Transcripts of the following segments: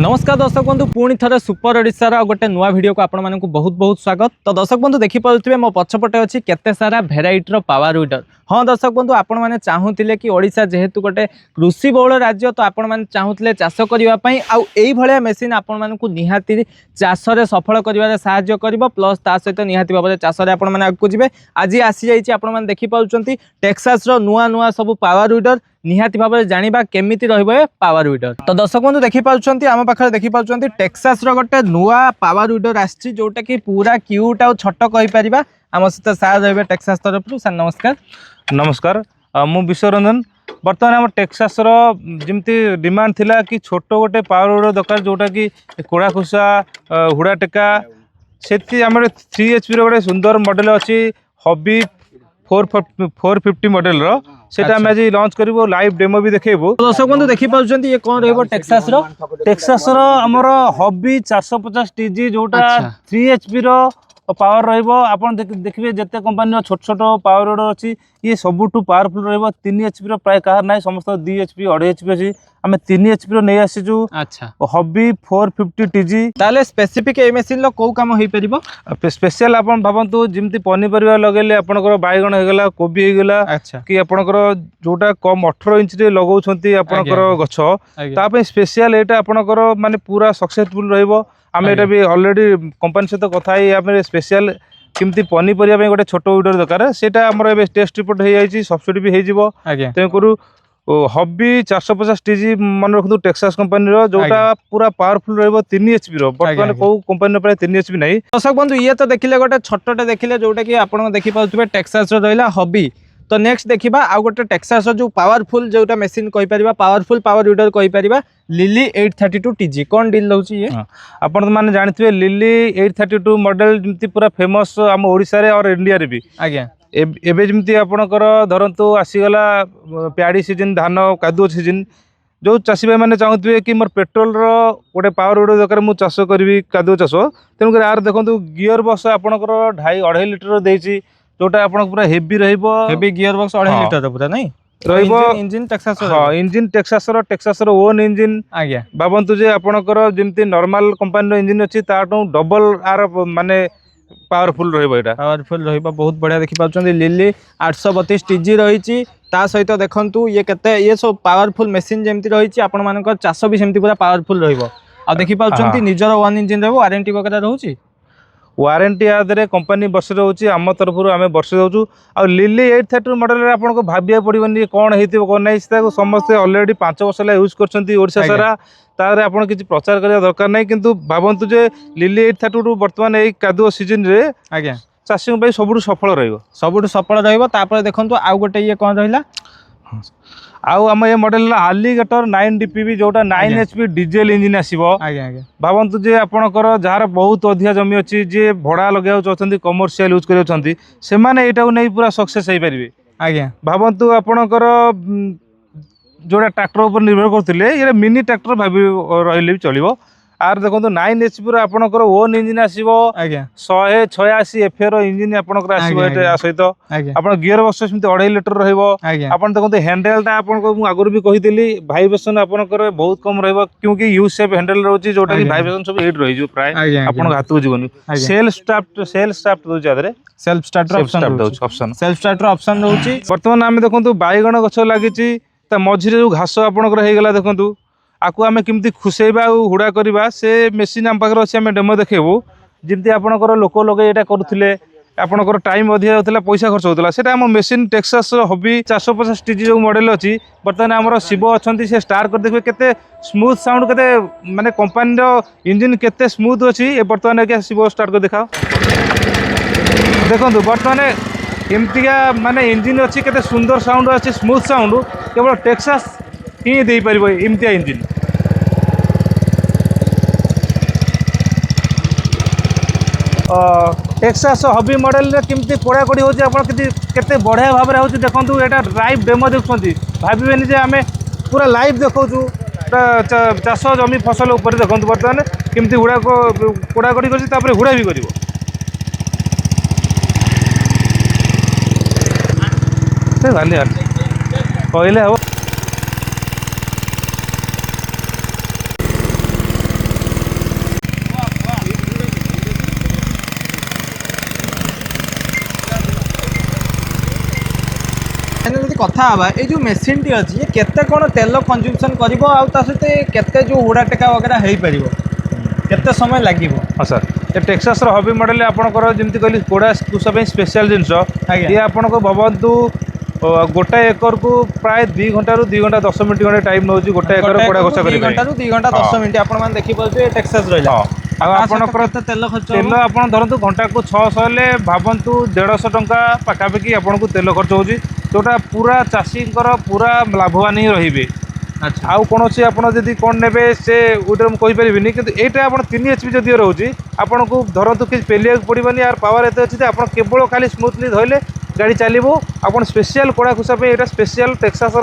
नमस्कार दर्शक बंधु पुणी थे सुपर ओडिशार गोटे नुआ वीडियो को आपण मानक बहुत बहुत स्वागत। तो दर्शक बंधु देखिपे मो पछपटे अच्छी केते सारा भेराइटर पावर वीडर। हाँ दर्शक बंधु आपण मैंने चाहूले कि ओडिशा जेहेतु गोटे कृषि बहुल राज्य तो आपण मैंने चाहूले चाष करने आउ मेसीन आपण मानक निहाती चाष सफल कर प्लस ता सहित निहाती भाव में चाष आगे जी आज आसी जाइए आपण मैंने देखिपुं टेक्सास नुआ नुआ सब पावर वीडर निहाती भाव में जाना केमी पावर वीडर। तो दर्शक बंधु देखिपुं आम पाखे देखिपुं टेक्सास गोटे नुआ पावर वीडर आसी जोटा कि पूरा क्यूट आउ छोट कहीपर। आम सहित सार रही टेक्सास तरफ सार नमस्कार। नमस्कार मु विश्वरंजन। बर्तमान आम टेक्सास जमती डिमांड थिला कि छोट गोटे पावर वीडर दरकार जोटा कि कोड़ा खुसा हुड़ा टेका से आम 3 HP गोटे सुंदर मॉडल अच्छी हॉबी 450 मॉडल रो सेटा हम आज लॉन्च करिवो लाइव डेमो भी देखेबो। दर्शक बंधु देखि पाउछंती ये कोन रहबो टेक्सास रो हमर हॉबी 450 TG जोटा 3 HP रो पावर रहिबो। आपण देखिबे जते कंपनी रो छोट छोट पावर वीडर अछि ये सबुठु पावरफुल रहिबो। 3 HP रो प्राय कार नाही समस्त 2 HP 2.5 HP अछि हमें 3 HP रो नै आसी जो। अच्छा हॉबी 450 TG ताले स्पेसिफिक ए मशीन लो को काम होई परिबो स्पेशल आपण भाबंतु जिमती पनी परिवा लगेले आपनकर बायगण हे गेला कोबी हे गेला कि आपनकर जोटा कम 18 इंच रे लगाउछंती आपनकर गछ ता पे स्पेशल एटा आपनकर माने पूरा सक्सेसफुल रहिबो। आम एटा भी ऑलरेडी कंपनी सहित कथा ही स्पेशल किमती पनी परिया गोटे छोट वीडर दरकार सेटा हमर एबे टेस्ट रिपोर्ट हे जाई सब्सिडी भी हे जिवो। तेन करू हॉबी 450 TG मन रखु टेक्सास कंपनी रो जोटा पूरा पावरफुल रहबो 3 HP रो बर्तमान को कंपनी रो प्राय 3 HP नहीं। दर्शक बंधु ये तो देखिले गोटे छोटटे देखिले जोटा कि आपण देखि पाउतबे टेक्सास रो रहला हॉबी। तो नेक्स्ट देखिबा आ गोटे टेक्सास जो पावरफुल जोटा मशीन कहि परिबा पावरफुल पावर वीडर कहि परिबा लिली 832 TG कोन डील रहउची ये आपण माने जानथिबे लिली 832 मॉडल जमती पूरा फेमस हम ओडिसा रे और इंडिया रे भी आज्ञा एबे जमती आपणकर धरंतु आसीगला प्याडी सीजन धान कादुओ सीजन जो चाषी भाई मैंने चाहूे कि मोर पेट्रोल रो गोटे पावर वीडर दरकार मु चाष करी कादुओ चाष तेणुकर यार देखो गियर बक्स आपणकर 2.5 लीटर देछि जोटा आपन पूरा हेवी रहइबो। हेवी गियर बक्स 2.5 लीटर पूरा नहीं रहइबो। इंजन टेक्सास हां इंजन टेक्सास रो ओन इंजन आज्ञा बाबंतु जे आपणकर जेमती नॉर्मल कंपनी रो इंजन अछि ताटू डबल आर माने पावरफुल रहइबो। एटा पावरफुल रहइबो बहुत बढ़िया देखि पाउछन लिली 832 TG रहिछि ता सहित देखंतु ये केते ये सब पावरफुल मशीन जेमती रहिछि आपण मानकर चाष भी सेमती पूरा पावरफुल रहइबो। आ देखि पाउछन निजर वन इंजन रहबो वारंटी वगैरह रहउछि वारंटी आदरे कंपनी वर्ष रोचे आम तरफ आम वर्ष दौचु आ लिली 832 मॉडल आपको भाविया पड़ोनी कौन हो कौन ना समस्ते ऑलरेडी 5 वर्ष यूज कर सारा तार आप किसी प्रचार करने दरकार नहीं किंतु भावतु जे लिली 832 बर्तमान यही कादुओ सीजन रे आज्ञा चाषी सब सफल रहा। देखो आउ गोटे ये कौन रहा आम ये मॉडल आलिगेटर 9 DPV जोटा 9 HP डीजेल इंजिन आसीबो। भावंतु जे आपणकर जार बहुत अधिक जमी अच्छी जे भड़ा लगे चाहते कमर्शियल यूज कर से माने एटा नहीं पूरा सक्सेस हो पारे। आज्ञा भावंतु आपणकर जोटा ट्रैक्टर ऊपर निर्भर करते ये मिनी ट्रैक्टर भाभी रही भी चलो। आर देखो 9 HP आपणकर ओन इंजिन आसीबो। आज्ञा 186 FA रो इंजिन आपणकर आसीबो एटा सहित आपण गियर बक्स सेमती 2.5 लीटर रहइबो। आपण देखो हैंडल टा आपनको मु आगुर भी कहिदिली वाइब्रेशन आपणकर बहुत कम रहइबो क्योंकि यू शेप हैंडल रहउची जोटा कि वाइब्रेशन सब एट रहि जो प्राय आपण हाथ जीवन सेल्फ स्टार्ट दो जादरे self starter option self starter option रहउची। वर्तमान आमे देखंतु बाईगण गछ लागिची ता मझिरे जो घास आपणकर हे गेला देखंतु आकु आमे किमती खुसेबा हुड़ा करबा से मेसीन आम पाखरे अछि आमे डेमो देखेबो जिमती आपणकर लोक लगे एटा करूथिले आपणकर टाइम अधिक होतला पैसा खर्च होतला सेटा हम मेसीन टेक्सास हॉबी 450 TG जो मॉडल अछि बर्तमान हमर शिव अछंती से स्टार्ट कर देखबे केते स्मूथ साउंड केते माने कंपनी रो इंजन केते स्मूथ अछि ए बर्तमान के शिव स्टार्ट कर देखाओ देखंतु बर्तमान एमतिया माने इंजन अछि केते सुंदर साउंड अछि स्मूथ साउंड केवल टेक्सास ही दे पारिबो एमतिया इंजन। टेक्सास हॉबी मॉडल रे किमती कोड़ाकोड़ी होची आपण केते बढ़िया भाव रे होची देखंतु एटा लाइव डेमो देखछंती भाबिबेनी जे आमे पूरा लाइव देखौछु चाष जमी फसल ऊपर देखंतु बर्तमान किमती हुड़ा को कोड़ाकोड़ी करछि तापर हुड़ा भी करिवो। से गाली यार कहले हो कथा हवा ए जो मेसीन टी अछि ये केते कोन तेल कंज्यूमशन करिवो आ ता सहित केते जो हुडा टेका वगैरह हेई परिवो केते समय लागिवो। हाँ सर ये टेक्सास हबी मॉडल आपंकर जमी कहली कोड़ा कुसा स्पेशल जिनस ये आपन को भवंतु गोटे एकर को प्राय 2 घंटा रु 2 घंटा 10 मिनट खंडे टाइम नौजी गोटे एकर कोड़ा घोषा करें 2 घंटा रु 2 घंटा 10 मिनट आपण मान देखि पड़े टेक्सास रहिला आपनकर तेल खर्च तेल आपन धरंतु घंटा को 600 ले भावंतु 150 टंका पाखापाखि आपन को तेल खर्च होजी जोटा पूरा चाषी पूरा लाभवान ही रहिबे। अच्छा आउ कौन सी आपड़ जदि कौन ने से उठे मुझे कहीपरि कि यहाँ आप 3 HP जदि रोचे आपन को धरतु कि पेलिया पड़ोनी यार पावर एत अच्छे आप केवल खाली स्मूथली धरले गाड़ी चलो आप स्पेशल कोड़ा खुसा यहाँ स्पेशल टेक्सास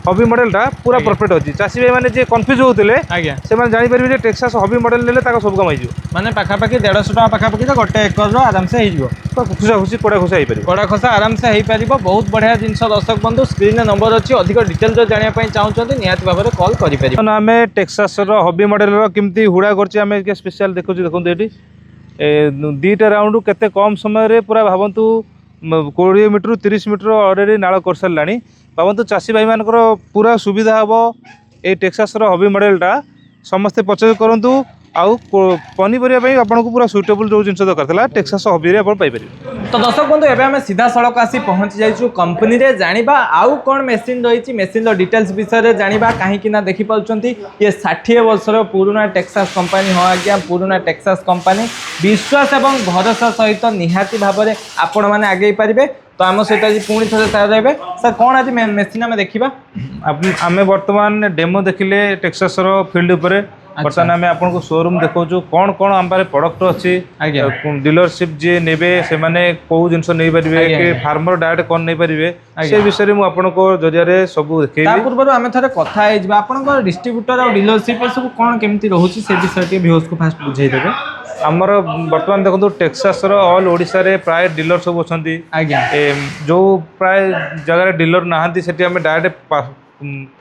हबी मॉडलटा पूरा परफेक्ट अच्छी चाषी भाई मैंने कन्फ्यूज होते से जापर टेक्सास हबी मॉडल ने सब कम हो माने पाखापाखि 150 टका पाखापाखि तो गोटे एकर आराम से हो खुशा खुशी कोड़ा खुशा हो कोड़ा खोसा आराम से हो पार बहुत बढ़िया जिनस दर्शक बंधु स्क्रीन नंबर अच्छी अधिक डिटेल जो जानापी चाहते निहत भाव में कल करें। आम टेक्सास हबी मॉडल केमती हुड़ा कर स्पेशल देखो देखो ये 2टा राउंड केते कम समय पूरा भावतु 20 मीटर 30 मीटर अलरेडी नाड़ कर सारा भावतु चाषी भाई मान पूरा सुविधा हम ये टेक्सास हबी मॉडलटा समस्ते परचेज करूँ आउ पनीपरिया आपको पूरा सुटेबल जो जिन दरकार टेक्सास हबी पाइपर। तो दर्शक बंधु एवं आम सीधा सड़क आसी पहुँची जाइए कंपनी रे जानिबा आउ कौन मेसीन रही मेसीन डिटेल्स विषय जानिबा कहीं ना देखिपारे ये 60 वर्षर पुराना टेक्सास कंपनी हाँ आज्ञा पुराना टेक्सास कंपनी विश्वास और भरोसा सहित निहाती भाव में आपण मैंने आगे पारे। तो आम सहित आज पुणी थे सार रहे सर कौन आज मेसीन आम देखा आम बर्तमान डेमो देखिले टेक्सास फील्ड उपर बर्तमान आम आपको शोरूम देखो कौन कौन आम पारे प्रोडक्ट अच्छी डीलरशिप जी ने से कौ जिन नहीं पारे कि फार्मर डायरेक्ट कौन नहीं पारे से विषय में आपको जरिए सब देखे पूर्व आम थे कथा आप डिस्ट्रीब्यूटर और डीलरशिप सब कौन केमती रोचे से विषय व्यूज को फास्ट बुझेदेवे। आमर बर्तमान देखो टेक्सास ऑल ओडिशा रे प्राय डीलर सब अच्छा जो प्राय जगह डीलर नहांती से डायरेक्ट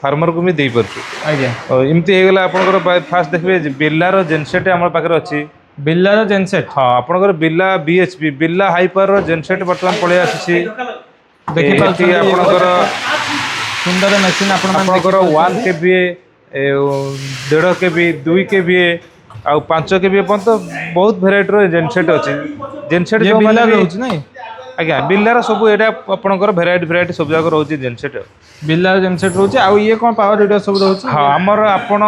फार्मर को भी दे पार्छु एमती होगला आपनकर फास्ट देखिए बिल्लार जेनसेट आम पाखे अच्छी बिल्लार जेनसेट हाँ आपनकर बिल्ला BHP बिल्ला हाइपर जेनसेट बर्तमान पड़े आसी आपनकर सुंदर मशीन आपनकर 1 kVA 1.5 kV 2 kVA आउ 5 kVA पर्यंत बहुत भेराइटर जेनसेट अच्छी जेनसेट जो नहीं आज्ञा बिल्लार सब ये आपंकर भेराइटी सब जगह रोचे जेनसेट बिल्लार जेनसेट रोचे आउ ये कौन पावर वीडियो सब रोचे हाँ आमर आपण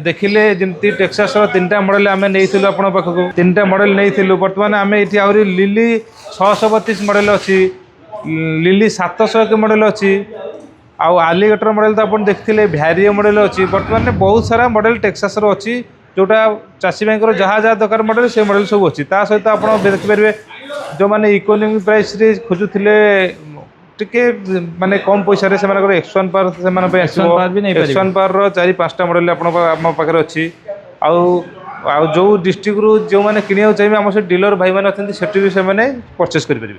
देखिले जमती टेक्सास 3टा मॉडल आम नहीं पाखक 3टा मॉडल नहीं बर्तमान आम ये आहरी लिली 632 मॉडल अच्छी लिली 700 के मॉडल अच्छी आउ आलिगेटर मॉडल तो आप देखते भैरियो मॉडल अच्छी बर्तमान बहुत सारा मॉडल टेक्सास अच्छी जोटा चाषी भाई जहाँ जहाँ दरकार मॉडल से मॉडल सब अच्छी ता सहित आप देखिपारे जो मैंने इकोनॉमिक प्राइस रे खोजुथिले टिके माने कम पैसा से X1 पावर से X1 पावर 4-5टा मॉडल आम पाखे अच्छी आउ जो डिस्ट्रिक्ट रू जो मैंने किनिया चाहिए आम से डीलर भाई मैंने अच्छे से से परचेस करेंगे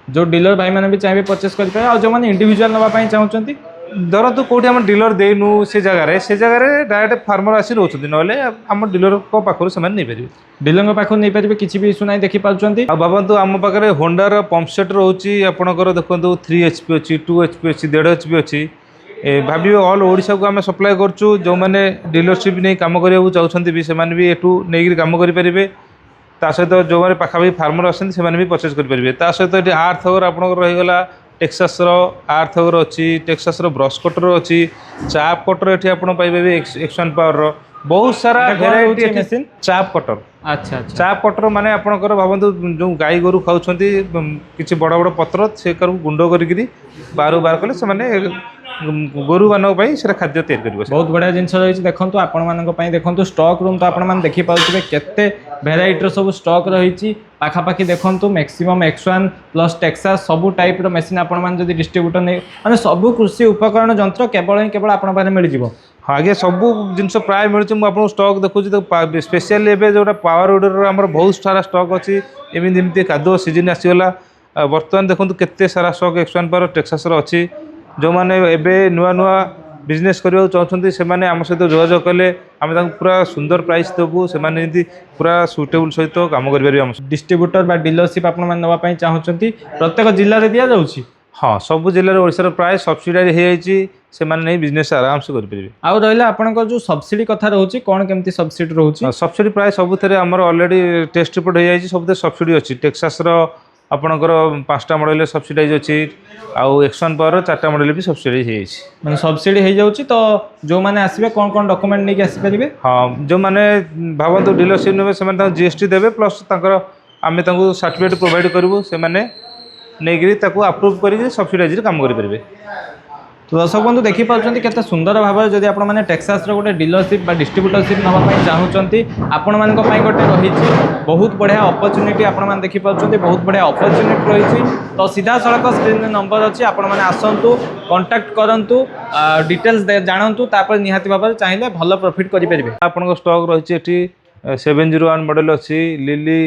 जो डीलर भाई मैंने भी चाहिए परचेस करेंगे और जो मैंने इंडिविजुअल नापी चाहते धरतु कौटी आम डीलर देनु से जगह डायरेक्ट फार्मर आसी रोच ना आम डीलर पाखर से नहीं पारे डीलर पाखर नहीं पारे किसी भी इश्यू ना देखिपारे भावतु आम पाखे होंडार पंपसेट रोचे आपंकर देखो 3 HP अच्छी 2 HP अच्छी 1.5 HP अच्छी भाव ऑल ओडिशा को आम सप्लाय करूँ जो मैंने डीलरशिप नहीं कम करने चाहते भी से एठू नहीं कम करेंगे ता सहित जो मैंने पाखापाखि फार्मर आसमें भी परचेज करेंगे सहित ये आर्थगर आप रहीगला टेक्सास आर्थगर अच्छी टेक्सास ब्रश कटर अच्छी चाप कटर ये आप पाइबे X1 पावर बहुत सारा भेराइटी मशीन चाप कटर अच्छा चाप कटर माने आपनकर भावंतु जो गाई गोरु खाउछंती किछि बड़ बड़ पत्र से गुंड करी बार बार कले से माने गोरु मानक से खाद्य तैयार कर बहुत बढ़िया जिनस रही देखो आपण देखो स्टॉक रूम तो आप देखिपे केते भेराइटर सब स्टॉक रही पाखापाखि देखो मैक्सिमम X1 प्लस टेक्सास सबू टाइप मशीन आपण डिस्ट्रीब्यूटर नहीं माने सबू कृषि उपकरण जंत्र केवल आपण मिल जाव हाँ आगे सब जिनस प्राय मिलूँ मुझे स्टॉक देखुची स्पेशल एवं जो पावर विडर आम बहुत सारा स्टॉक अच्छी एमती कादुआ सीजन आसीगला बर्तमान देखो केते सारा स्टॉक X1 पावर टेक्सास अच्छी जो मैंने एवं नुआ नुआ बिजनेस करने चाहते से आम सहित जोगाजोग कले आम पूरा सुंदर प्राइस देवु से पूरा सुटेबल सहित कम कर डिस्ट्रीब्यूटर बा डीलरशिप आप नापी चाहते प्रत्येक जिले में दि जाऊँगी हाँ सब जिले ओडिशार प्राय सब्सिडाइज हो जाइए से नहीं बिजनेस आराम से करेंगे। आउ रहा आपंकर जो सब्सिडी कथा रोचे कौन केमती सब्सिडी रोचे? सब्सिडी प्राय सबुथे आमर ऑलरेडी टेस्ट रिपोर्ट हो जाए सब सब्सिडी अच्छी टेक्सास आपणकर 5टा मॉडल सब्सिडाइज अच्छी आउ एक्शन पावर 4टा मॉडल भी सब्सिडाइज हो जाए मैंने सब्सिडी हो जाऊँगी तो जो मैंने आसवे कौन कौन डॉक्यूमेंट नहीं आसपारे? हाँ जो मैंने भावतु डीलरशिप ने से जीएसटी देवे प्लस आम सर्टिफिकेट प्रोवाइड करूँ से नहीं अप्रूव कर सब्सिडाइज काम करेंगे। तो दर्शक बंधु देखिपुं केते सुंदर भाव में जब आप टेक्सास गोटे डीलरशिप डिस्ट्रीब्यूटरशिप नापी चाहूँगी आपण मान गोटे रही बहुत बढ़िया अपॉर्चुनिटी आप देखिपुं बहुत बढ़िया अपॉर्चुनिटी रही। तो सीधा सड़क स्क्रीन नंबर अच्छी आपण मैंने आसतु कांटेक्ट करूँ डिटेल्स जानतु निहाती भाव में चाहिए भल प्रॉफिट करेंगे। आपन स्टॉक रही 701 मॉडल अच्छी लिली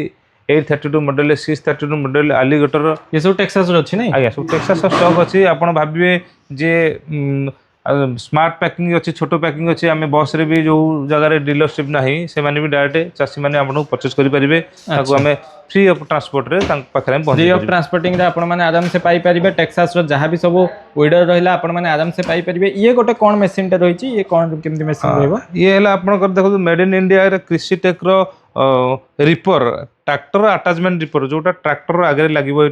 832 मॉडल 632 मॉडल आलिगेटर ये सब टेक्सास अच्छी ना आज्ञा सब टेक्सास स्टॉक अच्छी आपड़ भावे जे स्मार्ट पैकिंग अच्छी छोट पैकिंग अच्छी आम बस रे भी जो जगह डीलरशिप ना से भी डायरेक्ट चाषी मैंने आपको परचेज करेंगे आम फ्री ऑफ ट्रांसपोर्ट रे पाखे फ्री ऑफ ट्रांसपोर्टिंग आप आराम से पाई पारे टेक्सास जहाँ भी सब विडर रहा आप आराम से पाई पारे। ये गोटे कौन मशीन टा रही ये कौन केमती मशीन रहा ये आप देखो made in India Krishi tech reaper tractor attachment reaper जोटा ट्रैक्टर आगे लगे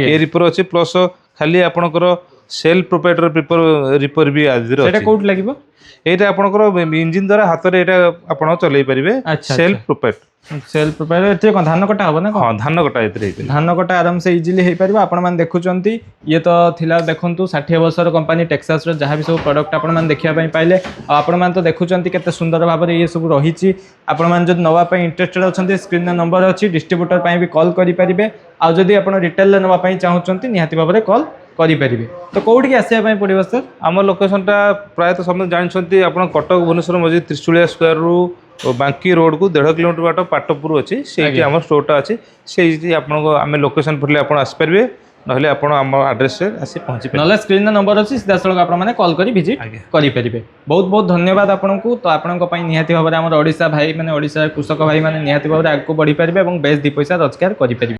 ये रिपर अच्छी प्लस खाली आपणकर सेल्फ प्रोप्राइटर रिपर भी आज कौट लगे यहाँ आपंकर इंजिन द्वारा हाथ में यहाँ चल पारे सेल्फ प्रोप्राइटर सेल्फ प्रोप्राइटर धान कटा हम ना? हाँ धान कटा धान कटा आराम से इजिली हो पार। आपण देखुं ये तो थिला देखु 60 वर्षर कंपनी टेक्सास जहाँ भी सब प्रोडक्ट आपण देखा पाइले आपण तो देखुं केते सुंदर भाव में ये सब रही। आपण मैंने जो नापी इंटरेस्टेड अच्छा स्क्रीन नंबर अच्छी डिस्ट्रीब्यूटर भी कॉल करेंगे आदि आप रिटेल नापी चाहूँगी निहाती भाव में कॉल करेंगे। तो कौटी आसवाई पड़ो सर? आम लोकेशनटा प्रायतः समस्त जानते आप कटक भुवनेश्वर मझी त्रिशूलिया स्क्वायर रु बांकी रोड को 1.5 किलोमीटर बाट पाटपुर अच्छी से आम स्टोरटा अच्छी से आम लोकेशन पड़े आप आसपारे ना आप आड्रेस आसी पहुँची ना स्क्रीन नंबर अच्छी सीधा सड़क आप कॉल कर विजिट करेंगे। बहुत बहुत धन्यवाद आपको। तो आपंपाई निहाती भाव में ओडिशा भाई मैंने ओडिशा कृषक भाई मैंने निहाती भाव में आगे बढ़ी पारे और बेस 2 पैसा रोजगार करेंगे।